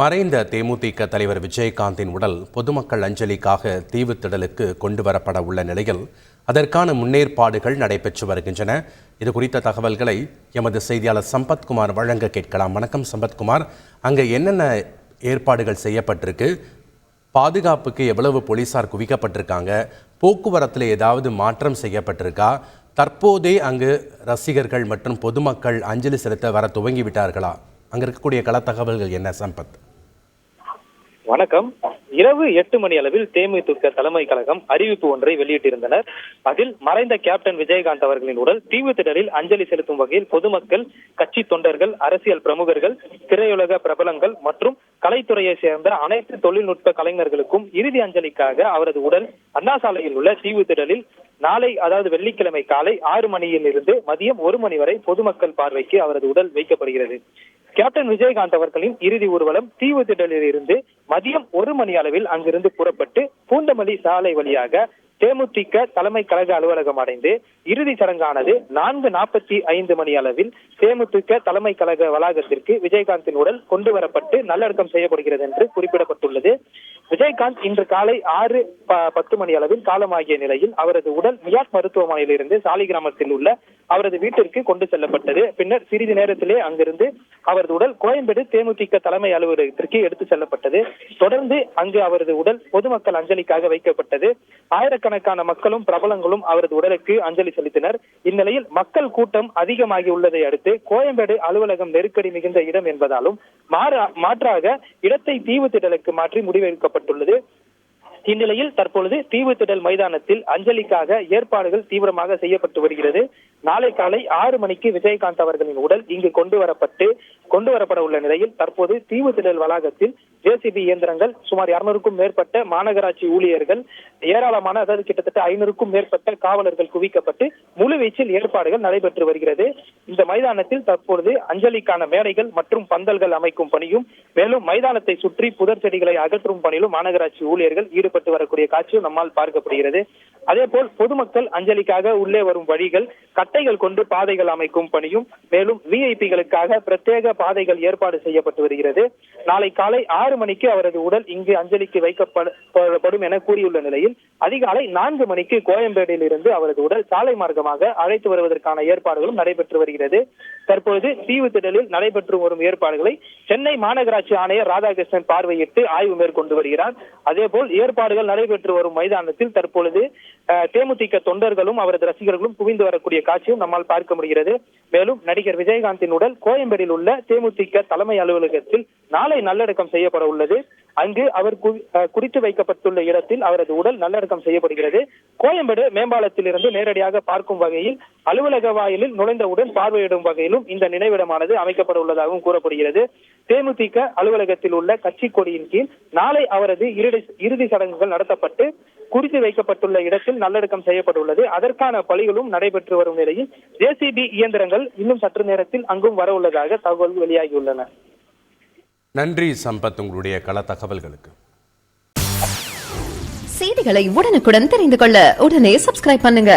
மறைந்த தேமுதிக தலைவர் விஜயகாந்தின் உடல் பொதுமக்கள் அஞ்சலிக்காக தீவுத்திடலுக்கு கொண்டு வரப்பட உள்ள நிலையில் அதற்கான முன்னேற்பாடுகள் நடைபெற்று வருகின்றன. இது குறித்த தகவல்களை எமது செய்தியாளர் சம்பத்குமார் வழங்க கேட்கலாம். வணக்கம் சம்பத்குமார், அங்கே என்னென்ன ஏற்பாடுகள் செய்யப்பட்டிருக்கு, பாதுகாப்புக்கு எவ்வளவு போலீசார் குவிக்கப்பட்டிருக்காங்க, போக்குவரத்தில் ஏதாவது மாற்றம் செய்யப்பட்டிருக்கா, தற்போதே அங்கு ரசிகர்கள் மற்றும் பொதுமக்கள் அஞ்சலி செலுத்த வர துவங்கிவிட்டார்களா? அங்க இருக்கக்கூடிய கள தகவல்கள் என்ன சம்பத்? வணக்கம். இரவு 8 மணி அளவில் தேமுதிக தலைமை கழகம் அறிவிப்பு ஒன்றை வெளியிட்டிருந்தனர். அதில் மறைந்த கேப்டன் விஜயகாந்த் அவர்களின் உடல் தீவுத்திடலில் அஞ்சலி செலுத்தும் வகையில் பொதுமக்கள், கட்சி தொண்டர்கள், அரசியல் பிரமுகர்கள், திரையுலக பிரபலங்கள் மற்றும் கலைத்துறையை சேர்ந்த அனைத்து தொழில்நுட்ப கலைஞர்களுக்கும் இறுதி அஞ்சலிக்காக அவரது உடல் அண்ணா சாலையில் உள்ள தீவுத்திடலில் நாளை, அதாவது வெள்ளிக்கிழமை காலை 6 மணியில் இருந்து மதியம் 1 மணி வரை பொதுமக்கள் பார்வைக்கு அவரது உடல் வைக்கப்படுகிறது. கேப்டன் விஜயகாந்த் அவர்களின் இறுதி ஊர்வலம் தீவுத்திடலில் இருந்து மதியம் 1 மணி அளவில் அங்கிருந்து புறப்பட்டு பூந்தமல்லி சாலை வழியாக தேமுதிக தலைமை கழக அலுவலகம் அடைந்து இறுதி சடங்கானது 4:45 மணி அளவில் தேமுதிக தலைமை கழக வளாகத்திற்கு விஜயகாந்தின் உடல் கொண்டு வரப்பட்டு நல்லடக்கம் செய்யப்படுகிறது என்று குறிப்பிடப்பட்டுள்ளது. விஜயகாந்த் இன்று காலை 6:10 மணி அளவில் காலமாகிய நிலையில் அவரது உடல் மியாட் மருத்துவமனையில் இருந்து சாலிகிராமத்தில் உள்ள அவரது வீட்டிற்கு கொண்டு செல்லப்பட்டது. பின்னர் சிறிது நேரத்திலே அங்கிருந்து அவரது உடல் கோயம்பேடு தேமுதிக தலைமை அலுவலகத்திற்கு எடுத்து செல்லப்பட்டது. தொடர்ந்து அங்கு அவரது உடல் பொதுமக்கள் அஞ்சலிக்காக வைக்கப்பட்டது. ஆயிரக்கணக்கான மக்களும் பிரபலங்களும் அவரது உடலுக்கு அஞ்சலி செலுத்தினர். இந்நிலையில் மக்கள் கூட்டம் அதிகமாகி உள்ளதை அடுத்து கோயம்பேடு அலுவலகம் நெருக்கடி மிகுந்த இடம் என்பதாலும் மாற்றாக இடத்தை தீவுத்திடலுக்கு மாற்றி முடிவெடுக்கப்பட்டுள்ளது. இந்நிலையில் தற்பொழுது தீவுத்திடல் மைதானத்தில் அஞ்சலிக்காக ஏற்பாடுகள் தீவிரமாக செய்யப்பட்டு வருகிறது. நாளை காலை 6 மணிக்கு விஜயகாந்த் அவர்களின் உடல் இங்கு கொண்டு வரப்பட உள்ள நிலையில் தற்போது தீவுத்திடல் வளாகத்தில் ஜேசிபி இயந்திரங்கள், சுமார் 200க்கும் மேற்பட்ட மாநகராட்சி ஊழியர்கள், ஏராளமான, அதாவது கிட்டத்தட்ட 500க்கும் மேற்பட்ட காவலர்கள் குவிக்கப்பட்டு முழுவீச்சில் ஏற்பாடுகள் நடைபெற்று வருகிறது. இந்த மைதானத்தில் தற்பொழுது அஞ்சலிக்கான மேடைகள் மற்றும் பந்தல்கள் அமைக்கும் பணியும், மேலும் மைதானத்தை சுற்றி புதர் செடிகளை அகற்றும் பணியிலும் மாநகராட்சி ஊழியர்கள் ஈடுபட்டு வரக்கூடிய காட்சியும் நம்மால் பார்க்கப்படுகிறது. அதேபோல் பொதுமக்கள் அஞ்சலிக்காக உள்ளே வரும் வழிகள், கட்டைகள் கொண்டு பாதைகள் அமைக்கும் பணியும், மேலும் விஐபிகளுக்காக பிரத்யேக பாதைகள் ஏற்பாடு செய்யப்பட்டு வருகிறது. நாளை காலை 6 மணிக்கு அவரது உடல் இங்கு அஞ்சலிக்கு வைக்கப்படும் என கூறியுள்ள நிலையில் அதிகாலை 4 மணிக்கு கோயம்பேடில் இருந்து அவரது உடல் சாலை மார்க்கமாக அழைத்து வருவதற்கான ஏற்பாடுகளும் நடைபெற்று வருகிறது. தற்பொழுது தீவுத்திடலில் நடைபெற்று வரும் ஏற்பாடுகளை சென்னை மாநகராட்சி ஆணையர் ராதாகிருஷ்ணன் பார்வையிட்டு ஆய்வு மேற்கொண்டு வருகிறார். அதேபோல் ஏற்பாடுகள் நடைபெற்று வரும் மைதானத்தில் தற்பொழுது தேமுதிக தொண்டர்களும் அவரது ரசிகர்களும் குவிந்து வரக்கூடிய காட்சியும் நம்மால் பார்க்க முடிகிறது. மேலும் நடிகர் விஜயகாந்தின் உடல் கோயம்பேடில் உள்ள தேமுதிக தலைமை அலுவலகத்தில் நாளை நல்லடக்கம் செய்யப்பட உள்ளது. அங்கு அவர் குறித்து வைக்கப்பட்டுள்ள இடத்தில் அவரது உடல் நல்லடக்கம் செய்யப்படுகிறது. கோயம்பேடு மேம்பாலத்தில் இருந்து நேரடியாக பார்க்கும் வகையில் அலுவலக வாயிலில் நுழைந்தவுடன் பார்வையிடும் வகையிலும் இந்த நினைவிடமானது அமைக்கப்பட உள்ளதாகவும் கூறப்படுகிறது. தேமுதிக அலுவலகத்தில் உள்ள கட்சி கொடியின் கீழ் நாளை அவரது இறுதி சடங்குகள் நடத்தப்பட்டு குறித்து வைக்கப்பட்டுள்ள இடத்தில் நல்லடக்கம் செய்யப்பட்டுள்ளது. அதற்கான பணிகளும் நடைபெற்று வரும் நிலையில் ஜேசிபி இயந்திரங்கள் இன்னும் சற்று நேரத்தில் அங்கும் வர உள்ளதாக தகவல் வெளியாகியுள்ளன. நன்றி சம்பத், உங்களுடைய கள தகவல்களுக்கு. செய்திகளை உடனுக்குடன் தெரிந்து கொள்ள உடனே சப்ஸ்கிரைப் பண்ணுங்க.